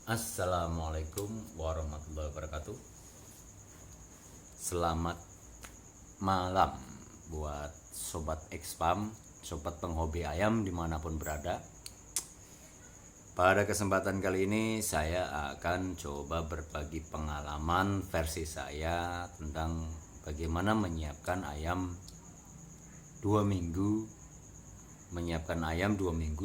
Assalamualaikum warahmatullahi wabarakatuh. Selamat malam buat sobat Expam, sobat penghobi ayam dimanapun berada. Pada kesempatan kali ini saya akan coba berbagi pengalaman versi saya tentang bagaimana menyiapkan ayam 2 minggu,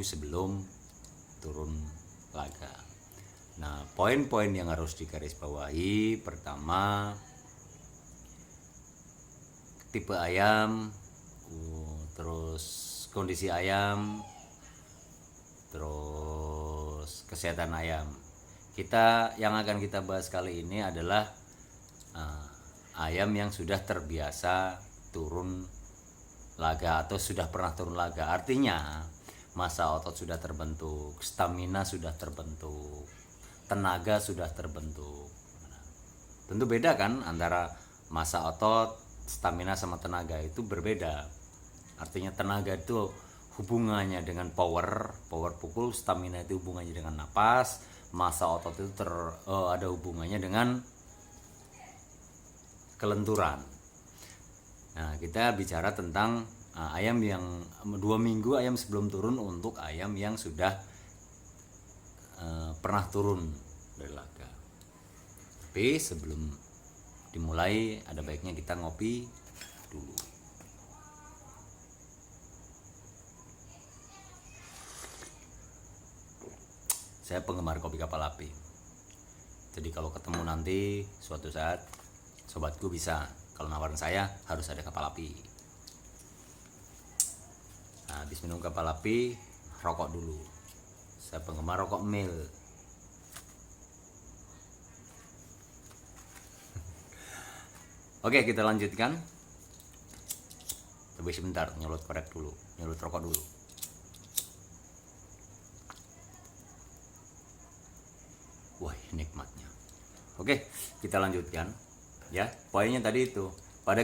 sebelum turun laga. Nah, poin-poin yang harus digarisbawahi, pertama, tipe ayam, terus kondisi ayam, terus kesehatan ayam. Yang akan kita bahas kali ini adalah ayam yang sudah terbiasa turun laga atau sudah pernah turun laga. Artinya masa otot sudah terbentuk, stamina sudah terbentuk, tenaga sudah terbentuk. Tentu beda kan antara masa otot, stamina sama tenaga itu berbeda. Artinya tenaga itu hubungannya dengan power pukul, stamina itu hubungannya dengan napas, masa otot itu ada hubungannya dengan kelenturan. Nah, kita bicara tentang ayam yang 2 minggu ayam sebelum turun untuk ayam yang sudah pernah turun dari laga. Tapi sebelum dimulai ada baiknya kita ngopi dulu. Saya penggemar kopi kapal api. Jadi kalau ketemu nanti suatu saat sobatku bisa, kalau nawarin saya harus ada kapal api. Nah, habis minum kapal api, rokok dulu. Saya penggemar rokok mil. Oke, kita lanjutkan. Tapi sebentar, nyolot korek dulu, nyolot rokok dulu. Wah, nikmatnya. Oke, kita lanjutkan. Ya, poinnya tadi itu. Pada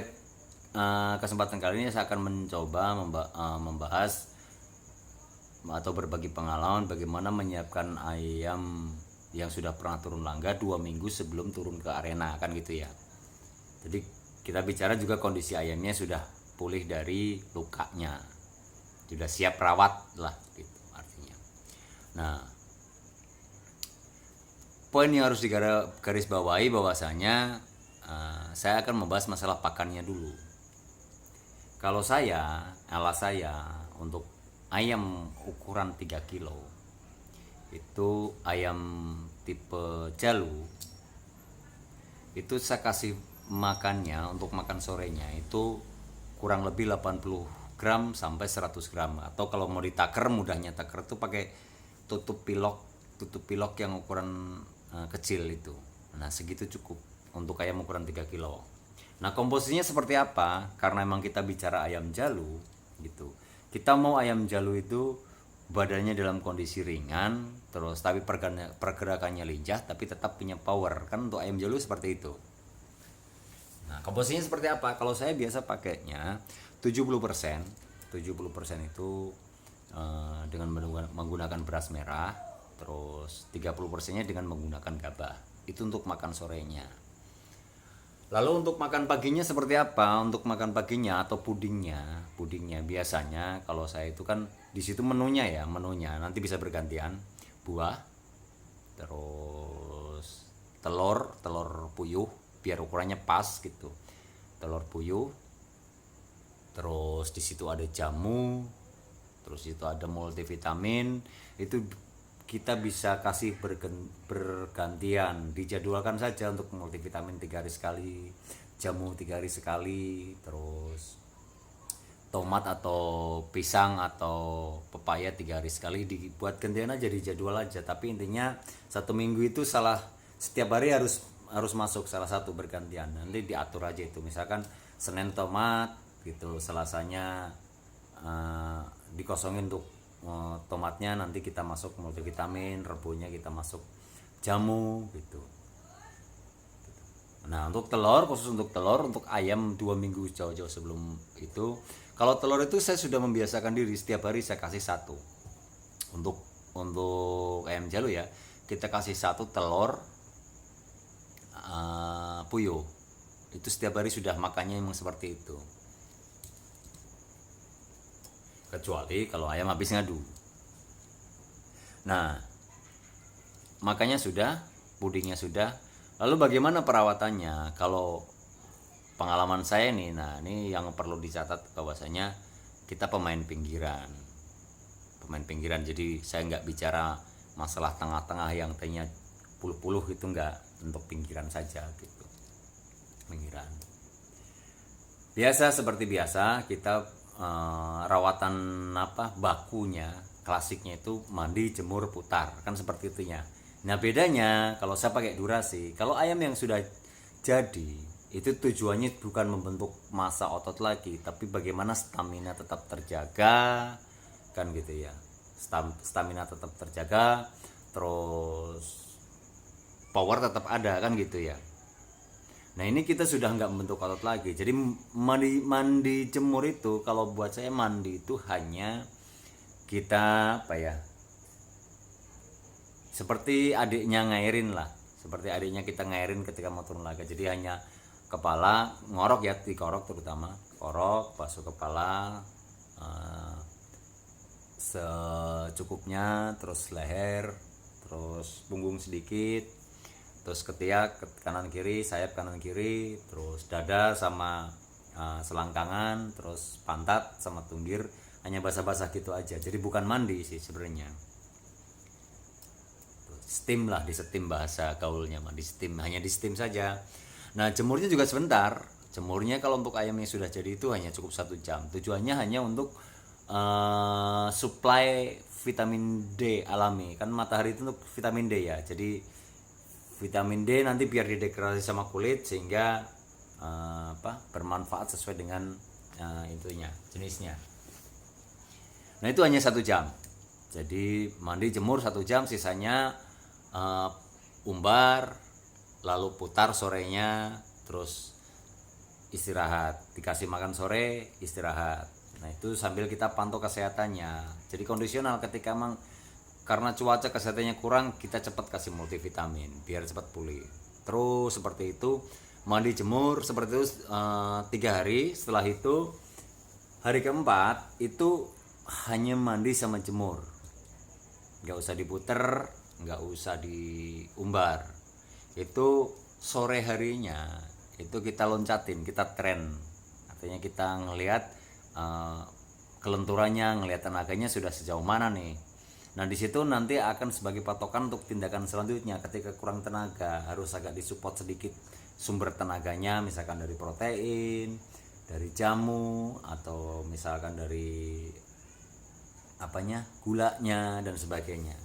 kesempatan kali ini saya akan mencoba membahas atau berbagi pengalaman bagaimana menyiapkan ayam yang sudah pernah turun laga 2 minggu sebelum turun ke arena, kan gitu ya. Jadi kita bicara juga kondisi ayamnya sudah pulih dari lukanya, sudah siap rawat lah gitu artinya. Nah, poin yang harus digarisbawahi bahwasanya saya akan membahas masalah pakannya dulu. Kalau alas saya untuk ayam ukuran 3 kilo itu ayam tipe Jalu, itu saya kasih makannya untuk makan sorenya itu kurang lebih 80 gram sampai 100 gram. Atau kalau mau ditaker, mudahnya taker itu pakai tutup pilok yang ukuran kecil itu. Nah, segitu cukup untuk ayam ukuran 3 kilo. Nah, komposisinya seperti apa? Karena emang kita bicara ayam Jalu gitu. Kita mau ayam Jalu itu badannya dalam kondisi ringan, terus tapi pergerakannya lincah tapi tetap punya power. Kan untuk ayam Jalu seperti itu. Nah, komposisinya seperti apa? Kalau saya biasa pakainya 70%. 70% itu dengan menggunakan beras merah, terus 30%-nya dengan menggunakan gabah. Itu untuk makan sorenya. Lalu untuk makan paginya seperti apa? Untuk makan paginya atau pudingnya biasanya kalau saya itu kan di situ menunya nanti bisa bergantian buah, terus telur puyuh biar ukurannya pas gitu. Telur puyuh. Terus di situ ada jamu, terus itu ada multivitamin. Itu kita bisa kasih bergantian, dijadwalkan saja untuk multivitamin 3 hari sekali, jamu 3 hari sekali, terus tomat atau pisang atau pepaya 3 hari sekali, dibuat gantian aja, dijadwal aja. Tapi intinya 1 minggu itu setiap hari harus masuk salah satu bergantian. Nanti diatur aja itu, misalkan Senin tomat gitu, Selasanya dikosongin untuk tomatnya, nanti kita masuk multivitamin, Rebunya kita masuk jamu gitu. Nah, untuk telur, khusus untuk telur, untuk ayam 2 minggu jauh-jauh sebelum itu, kalau telur itu saya sudah membiasakan diri setiap hari saya kasih satu. Untuk ayam Jalu ya, kita kasih 1 telur puyuh. Itu setiap hari sudah makannya memang seperti itu. Kecuali kalau ayam habis ngadu. Nah, makanya sudah, pudingnya sudah. Lalu bagaimana perawatannya? Kalau pengalaman saya nih, nah ini yang perlu dicatat bahwasanya kita pemain pinggiran. Jadi saya nggak bicara masalah tengah-tengah yang tanya puluh-puluh, itu nggak, untuk pinggiran saja gitu. Pinggiran. Biasa seperti biasa kita rawatan bakunya klasiknya itu mandi, jemur, putar, kan seperti itunya. Nah bedanya kalau saya pakai durasi, kalau ayam yang sudah jadi itu tujuannya bukan membentuk massa otot lagi, tapi bagaimana stamina tetap terjaga, kan gitu ya. Stamina tetap terjaga, terus power tetap ada, kan gitu ya. Nah ini kita sudah nggak membentuk otot lagi. Jadi mandi jemur itu, kalau buat saya mandi itu hanya kita seperti adiknya ngairin lah, seperti adiknya kita ngairin ketika mau turun laga. Jadi hanya kepala ngorok ya, dikorok terutama, korok, basuh kepala secukupnya, terus leher, terus punggung sedikit, terus ketiak kanan kiri, sayap kanan kiri, terus dada sama selangkangan, terus pantat sama tunggir, hanya basah-basah gitu aja. Jadi bukan mandi sih sebenarnya, steam lah, di steam bahasa gaulnya, di steam, hanya di steam saja. Nah jemurnya juga sebentar. Jemurnya kalau untuk ayam yang sudah jadi itu hanya cukup 1 jam. Tujuannya hanya untuk supply vitamin D alami, kan matahari itu untuk vitamin D ya. Jadi vitamin D nanti biar didegradasi sama kulit sehingga bermanfaat sesuai dengan itunya, jenisnya. Nah itu hanya 1 jam. Jadi mandi jemur 1 jam, sisanya umbar, lalu putar sorenya, terus istirahat, dikasih makan sore, istirahat. Nah itu sambil kita pantau kesehatannya. Jadi kondisional, ketika emang karena cuaca kesehatannya kurang, kita cepat kasih multivitamin biar cepat pulih. Terus seperti itu, mandi jemur seperti itu 3 hari. Setelah itu hari keempat itu hanya mandi sama jemur, nggak usah diputer, nggak usah diumbar. Itu sore harinya itu kita loncatin, kita tren, artinya kita ngelihat kelenturannya, ngelihat tenaganya sudah sejauh mana nih. Nah di situ nanti akan sebagai patokan untuk tindakan selanjutnya. Ketika kurang tenaga, harus agak disupport sedikit sumber tenaganya, misalkan dari protein, dari jamu, atau misalkan dari gulanya dan sebagainya.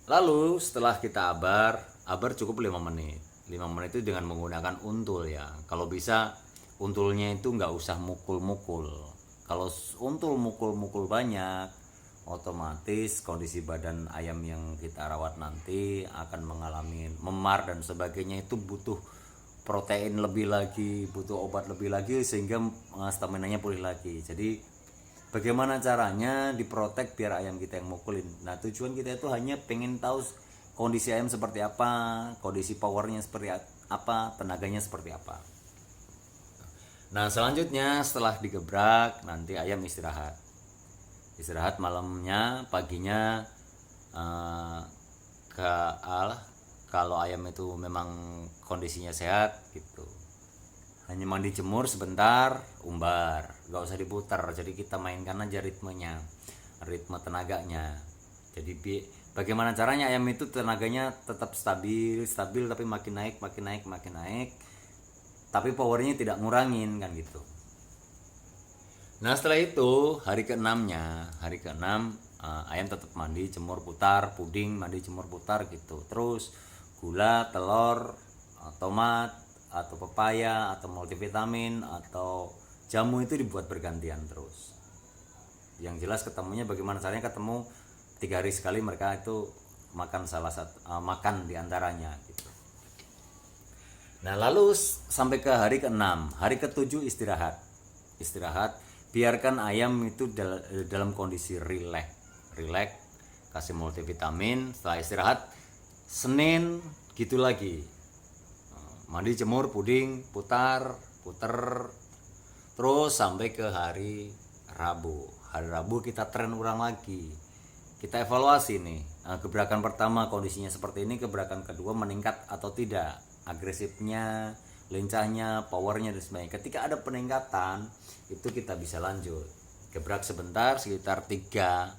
Lalu setelah kita abar cukup 5 menit. 5 menit itu dengan menggunakan untul ya. Kalau bisa untulnya itu nggak usah mukul-mukul. Kalau untul mukul-mukul banyak, otomatis kondisi badan ayam yang kita rawat nanti akan mengalami memar dan sebagainya. Itu butuh protein lebih lagi, butuh obat lebih lagi, sehingga stamina-nya pulih lagi. Jadi bagaimana caranya diprotek biar ayam kita yang mukulin. Nah tujuan kita itu hanya pengen tahu kondisi ayam seperti apa, kondisi powernya seperti apa, tenaganya seperti apa. Nah selanjutnya setelah digebrak, nanti ayam istirahat malamnya, paginya kalau ayam itu memang kondisinya sehat gitu, hanya mandi jemur sebentar, umbar, gak usah diputar. Jadi kita mainkan aja ritme tenaganya. Jadi bagaimana caranya ayam itu tenaganya tetap stabil tapi makin naik, tapi powernya tidak ngurangin, kan gitu. Nah setelah itu hari ke-6 ayam tetap mandi jemur putar, puding mandi jemur putar gitu. Terus gula, telur, tomat atau pepaya atau multivitamin atau jamu itu dibuat bergantian terus. Yang jelas ketemunya bagaimana caranya ketemu 3 hari sekali, mereka itu makan makan diantaranya gitu. Nah lalu sampai ke hari ke-6, hari ke-7 istirahat. biarkan ayam itu dalam kondisi rileks, kasih multivitamin. Setelah istirahat Senin gitu lagi, mandi, jemur, puding, putar terus sampai ke hari Rabu. Hari Rabu kita tren ulang lagi, kita evaluasi nih, gebrakan pertama kondisinya seperti ini, gebrakan kedua meningkat atau tidak, agresifnya, lincahnya, powernya dan sebagainya. Ketika ada peningkatan itu kita bisa lanjut, gebrak sebentar sekitar 3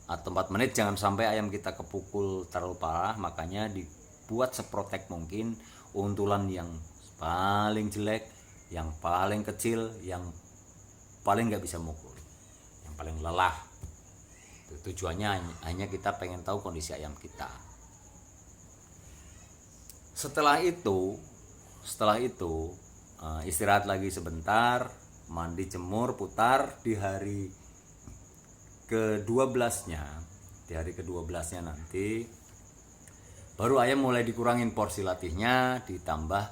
atau 4 menit, jangan sampai ayam kita kepukul terlalu parah. Makanya dibuat seprotek mungkin, untulan yang paling jelek, yang paling kecil, yang paling nggak bisa mukul, yang paling lelah. Tujuannya hanya kita pengen tahu kondisi ayam kita. Setelah itu istirahat lagi sebentar, mandi, jemur, putar. Di hari ke-12-nya, nanti baru ayam mulai dikurangin porsi latihnya, ditambah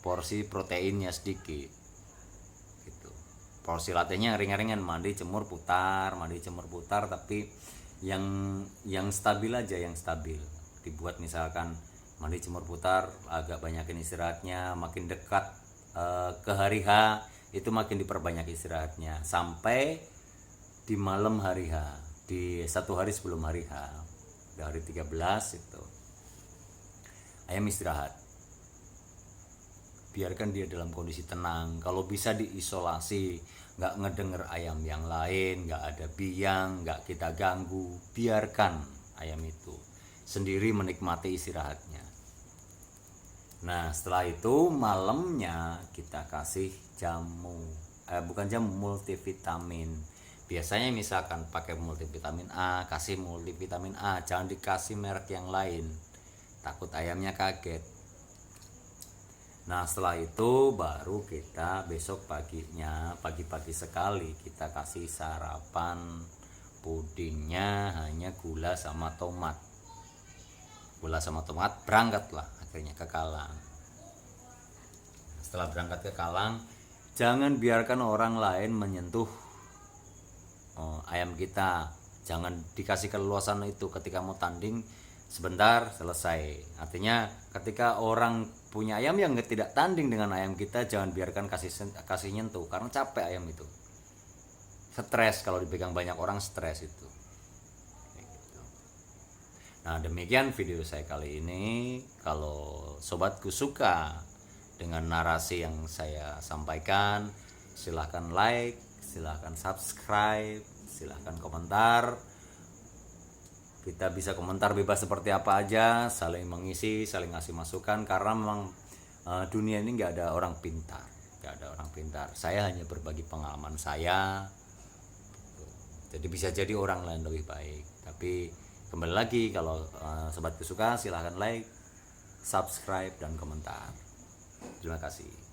porsi proteinnya sedikit gitu. Porsi latihnya ringan-ringan, mandi, jemur, putar, tapi yang stabil aja, yang stabil. Dibuat misalkan mandi, jemur, putar, agak banyakin istirahatnya. Makin dekat ke hari H itu makin diperbanyak istirahatnya, sampai di malam hari H, di 1 hari sebelum hari H, di hari 13 itu ayam istirahat. Biarkan dia dalam kondisi tenang. Kalau bisa diisolasi, nggak ngedenger ayam yang lain, nggak ada biang, nggak kita ganggu. Biarkan ayam itu sendiri menikmati istirahatnya. Nah, setelah itu malamnya kita kasih multivitamin. Biasanya misalkan pakai multivitamin A, kasih multivitamin A, jangan dikasih merek yang lain, takut ayamnya kaget. Nah, setelah itu baru kita besok paginya, pagi-pagi sekali kita kasih sarapan. Pudingnya hanya gula sama tomat, berangkatlah akhirnya ke Kalang. Setelah berangkat ke Kalang, jangan biarkan orang lain menyentuh ayam kita. Jangan dikasih keleluasan itu. Ketika mau tanding sebentar selesai. Artinya ketika orang punya ayam yang tidak tanding dengan ayam kita, jangan biarkan kasih nyentuh, karena capek ayam itu, stres. Kalau dipegang banyak orang stres itu. Nah, demikian video saya kali ini. Kalau sobatku suka dengan narasi yang saya sampaikan, silahkan like, silahkan subscribe, silahkan komentar. Kita bisa komentar bebas seperti apa aja, saling mengisi, saling ngasih masukan. Karena memang dunia ini nggak ada orang pintar, Saya hanya berbagi pengalaman saya, jadi bisa jadi orang lain lebih baik. Tapi kembali lagi, kalau sobatku suka, silahkan like, subscribe, dan komentar. Terima kasih.